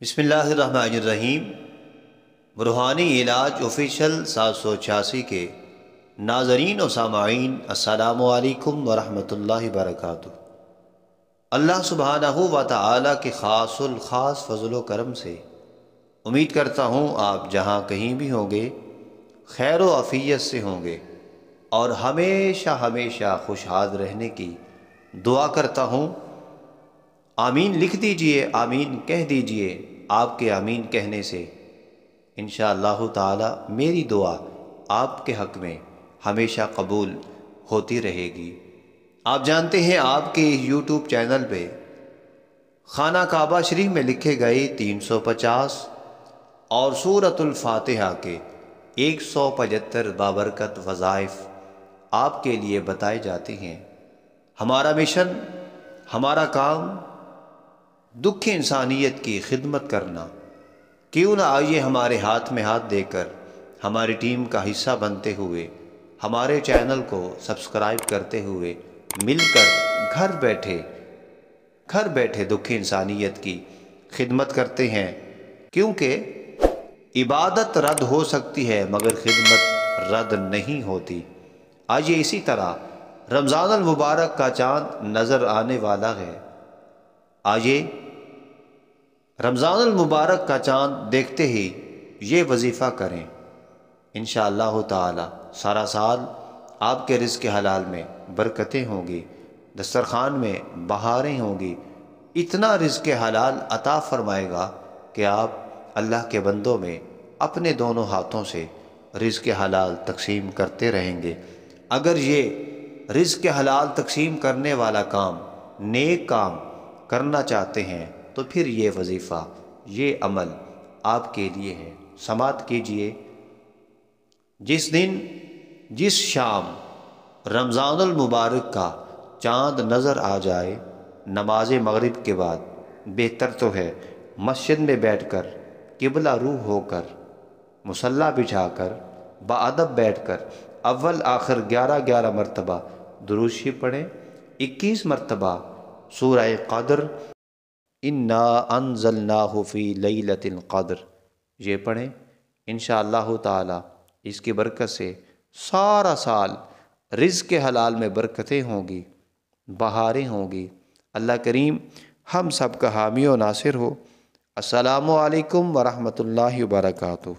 بسم اللہ الرحمن الرحیم۔ روحانی علاج آفیشل 786 کے ناظرین و سامعین، السلام علیکم ورحمۃ اللہ وبرکاتہ۔ اللہ سبحانہ و تعالیٰ کے خاص الخاص فضل و کرم سے امید کرتا ہوں آپ جہاں کہیں بھی ہوں گے خیر و عافیت سے ہوں گے، اور ہمیشہ ہمیشہ خوشحال رہنے کی دعا کرتا ہوں۔ آمین لکھ دیجئے، آمین کہہ دیجئے۔ آپ کے آمین کہنے سے انشاءاللہ تعالی میری دعا آپ کے حق میں ہمیشہ قبول ہوتی رہے گی۔ آپ جانتے ہیں آپ کے یوٹیوب چینل پہ خانہ کعبہ شریف میں لکھے گئے 350 اور سورۃ الفاتحہ کے 175 بابرکت وظائف آپ کے لیے بتائے جاتے ہیں۔ ہمارا مشن، ہمارا کام دکھ انسانیت کی خدمت کرنا۔ کیوں نہ آئیے ہمارے ہاتھ میں ہاتھ دے کر ہماری ٹیم کا حصہ بنتے ہوئے، ہمارے چینل کو سبسکرائب کرتے ہوئے مل کر گھر بیٹھے دکھ انسانیت کی خدمت کرتے ہیں، کیونکہ عبادت رد ہو سکتی ہے مگر خدمت رد نہیں ہوتی۔ آئیے اسی طرح رمضان المبارک کا چاند نظر آنے والا ہے، آئیے رمضان المبارک کا چاند دیکھتے ہی یہ وظیفہ کریں۔ انشاءاللہ تعالی سارا سال آپ کے رزق حلال میں برکتیں ہوں گی، دسترخوان میں بہاریں ہوں گی۔ اتنا رزق حلال عطا فرمائے گا کہ آپ اللہ کے بندوں میں اپنے دونوں ہاتھوں سے رزق حلال تقسیم کرتے رہیں گے۔ اگر یہ رزق حلال تقسیم کرنے والا کام، نیک کام کرنا چاہتے ہیں تو پھر یہ وظیفہ، یہ عمل آپ کے لیے ہے۔ سماعت کیجئے۔ جس دن، جس شام رمضان المبارک کا چاند نظر آ جائے، نماز مغرب کے بعد بہتر تو ہے مسجد میں بیٹھ کر قبلہ رو ہو کر، مصلی بچھا کر، باادب بیٹھ کر اول آخر 11 مرتبہ درود شریف پڑھیں، 21 مرتبہ سورہ قدر انا انزلناہ فی لیلۃ القدر یہ پڑھیں۔ انشاءاللہ تعالی اس کی برکت سے سارا سال رزق حلال میں برکتیں ہوں گی، بہاریں ہوں گی۔ اللہ کریم ہم سب کا حامی و ناصر ہو۔ السلام علیکم ورحمۃ اللہ وبرکاتہ۔